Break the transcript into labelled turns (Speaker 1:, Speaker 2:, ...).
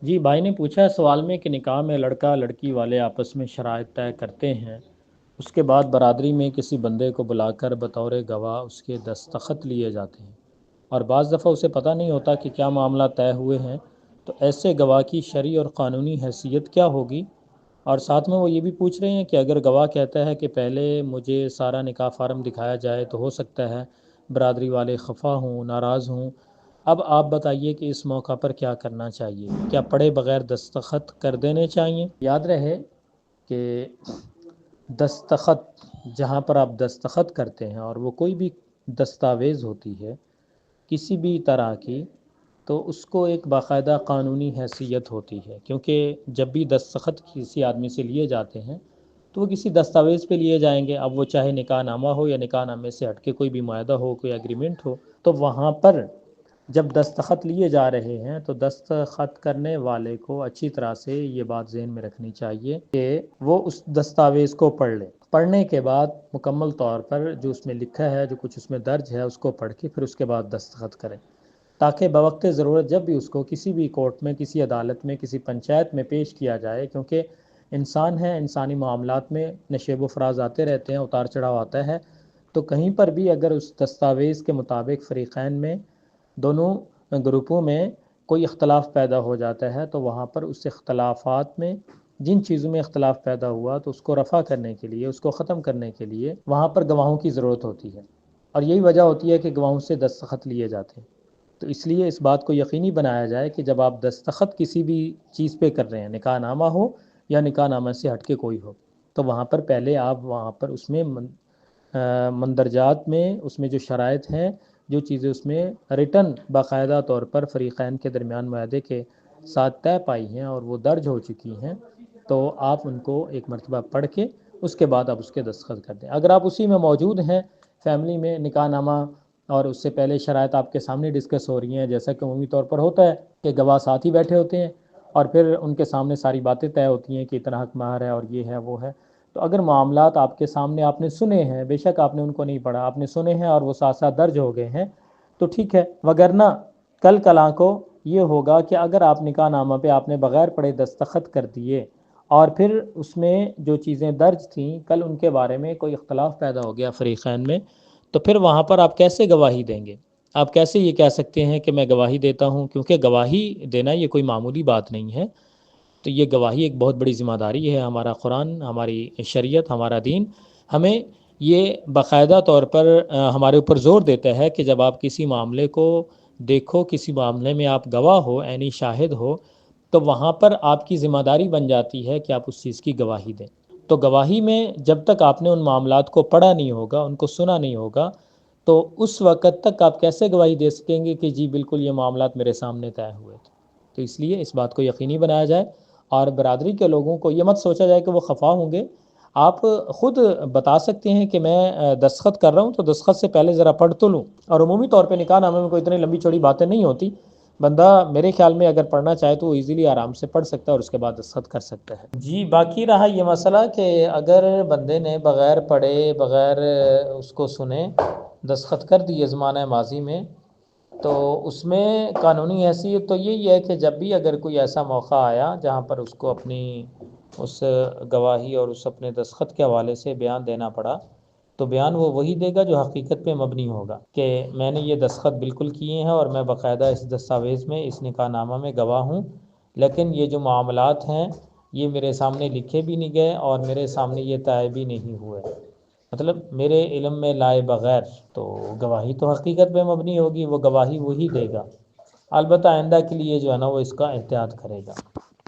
Speaker 1: جی بھائی نے پوچھا ہے سوال میں کہ نکاح میں لڑکا لڑکی والے آپس میں شرائط طے کرتے ہیں، اس کے بعد برادری میں کسی بندے کو بلا کر بطور گواہ اس کے دستخط لیے جاتے ہیں، اور بعض دفعہ اسے پتہ نہیں ہوتا کہ کیا معاملہ طے ہوئے ہیں، تو ایسے گواہ کی شرعی اور قانونی حیثیت کیا ہوگی؟ اور ساتھ میں وہ یہ بھی پوچھ رہے ہیں کہ اگر گواہ کہتا ہے کہ پہلے مجھے سارا نکاح فارم دکھایا جائے تو ہو سکتا ہے برادری والے خفا ہوں، ناراض ہوں، اب آپ بتائیے کہ اس موقع پر کیا کرنا چاہیے؟ کیا پڑھے بغیر دستخط کر دینے چاہیے؟ یاد رہے کہ دستخط جہاں پر آپ دستخط کرتے ہیں اور وہ کوئی بھی دستاویز ہوتی ہے کسی بھی طرح کی، تو اس کو ایک باقاعدہ قانونی حیثیت ہوتی ہے، کیونکہ جب بھی دستخط کسی آدمی سے لیے جاتے ہیں تو وہ کسی دستاویز پہ لیے جائیں گے، اب وہ چاہے نکاح نامہ ہو یا نکاح نامے سے ہٹ کے کوئی بھی معاہدہ ہو، کوئی ایگریمنٹ ہو، تو وہاں پر جب دستخط لیے جا رہے ہیں تو دستخط کرنے والے کو اچھی طرح سے یہ بات ذہن میں رکھنی چاہیے کہ وہ اس دستاویز کو پڑھ لے، پڑھنے کے بعد مکمل طور پر جو اس میں لکھا ہے، جو کچھ اس میں درج ہے، اس کو پڑھ کے پھر اس کے بعد دستخط کریں، تاکہ بوقت ضرورت جب بھی اس کو کسی بھی کورٹ میں، کسی عدالت میں، کسی پنچایت میں پیش کیا جائے، کیونکہ انسان ہے، انسانی معاملات میں نشیب و فراز آتے رہتے ہیں، اتار چڑھاؤ آتا ہے، تو کہیں پر بھی اگر اس دستاویز کے مطابق فریقین میں، دونوں گروپوں میں کوئی اختلاف پیدا ہو جاتا ہے، تو وہاں پر اس اختلافات میں جن چیزوں میں اختلاف پیدا ہوا تو اس کو رفع کرنے کے لیے، اس کو ختم کرنے کے لیے وہاں پر گواہوں کی ضرورت ہوتی ہے، اور یہی وجہ ہوتی ہے کہ گواہوں سے دستخط لیے جاتے ہیں۔ تو اس لیے اس بات کو یقینی بنایا جائے کہ جب آپ دستخط کسی بھی چیز پہ کر رہے ہیں، نکاح نامہ ہو یا نکاح نامہ سے ہٹ کے کوئی ہو، تو وہاں پر پہلے آپ وہاں پر اس میں مندرجات میں، اس میں جو شرائط ہیں، جو چیزیں اس میں ریٹن باقاعدہ طور پر فریقین کے درمیان معاہدے کے ساتھ طے پائی ہیں اور وہ درج ہو چکی ہیں، تو آپ ان کو ایک مرتبہ پڑھ کے اس کے بعد آپ اس کے دستخط کر دیں۔ اگر آپ اسی میں موجود ہیں، فیملی میں نکاح نامہ، اور اس سے پہلے شرائط آپ کے سامنے ڈسکس ہو رہی ہیں، جیسا کہ عمومی طور پر ہوتا ہے کہ گواہ ساتھ ہی بیٹھے ہوتے ہیں اور پھر ان کے سامنے ساری باتیں طے ہوتی ہیں کہ اتنا حق مہر ہے اور یہ ہے وہ ہے، تو اگر معاملات آپ کے سامنے آپ نے سنے ہیں، بے شک آپ نے ان کو نہیں پڑھا، آپ نے سنے ہیں اور وہ ساتھ ساتھ درج ہو گئے ہیں، تو ٹھیک ہے، وگرنہ کل کلاں کو یہ ہوگا کہ اگر آپ نکاح نامہ پہ آپ نے بغیر پڑھے دستخط کر دیے اور پھر اس میں جو چیزیں درج تھیں کل ان کے بارے میں کوئی اختلاف پیدا ہو گیا فریقین میں، تو پھر وہاں پر آپ کیسے گواہی دیں گے؟ آپ کیسے یہ کہہ سکتے ہیں کہ میں گواہی دیتا ہوں؟ کیونکہ گواہی دینا یہ کوئی معمولی بات نہیں ہے، تو یہ گواہی ایک بہت بڑی ذمہ داری ہے۔ ہمارا قرآن، ہماری شریعت، ہمارا دین ہمیں یہ باقاعدہ طور پر ہمارے اوپر زور دیتا ہے کہ جب آپ کسی معاملے کو دیکھو، کسی معاملے میں آپ گواہ ہو، عینی شاہد ہو، تو وہاں پر آپ کی ذمہ داری بن جاتی ہے کہ آپ اس چیز کی گواہی دیں۔ تو گواہی میں جب تک آپ نے ان معاملات کو پڑھا نہیں ہوگا، ان کو سنا نہیں ہوگا، تو اس وقت تک آپ کیسے گواہی دے سکیں گے کہ جی بالکل یہ معاملات میرے سامنے طے ہوئے تھے؟ تو اس لیے اس بات کو یقینی بنایا جائے، اور برادری کے لوگوں کو یہ مت سوچا جائے کہ وہ خفا ہوں گے۔ آپ خود بتا سکتے ہیں کہ میں دستخط کر رہا ہوں تو دستخط سے پہلے ذرا پڑھ تو لوں، اور عمومی طور پہ نکاح نامے میں کوئی اتنی لمبی چوڑی باتیں نہیں ہوتی، بندہ میرے خیال میں اگر پڑھنا چاہے تو وہ ایزیلی آرام سے پڑھ سکتا ہے اور اس کے بعد دستخط کر سکتا ہے۔ جی باقی رہا یہ مسئلہ کہ اگر بندے نے بغیر پڑھے، بغیر اس کو سنے دستخط کر دیے زمانہ ماضی میں، تو اس میں قانونی حیثیت تو یہی ہے کہ جب بھی اگر کوئی ایسا موقع آیا جہاں پر اس کو اپنی اس گواہی اور اس اپنے دستخط کے حوالے سے بیان دینا پڑا، تو بیان وہ وہی دے گا جو حقیقت پہ مبنی ہوگا کہ میں نے یہ دستخط بالکل کیے ہیں اور میں باقاعدہ اس دستاویز میں، اس نکاح نامہ میں گواہ ہوں، لیکن یہ جو معاملات ہیں یہ میرے سامنے لکھے بھی نہیں گئے اور میرے سامنے یہ طے بھی نہیں ہوئے، مطلب میرے علم میں لائے بغیر، تو گواہی تو حقیقت پہ مبنی ہوگی، وہ گواہی وہی دے گا، البتہ آئندہ کے لیے جو ہے نا وہ اس کا احتیاط کرے گا۔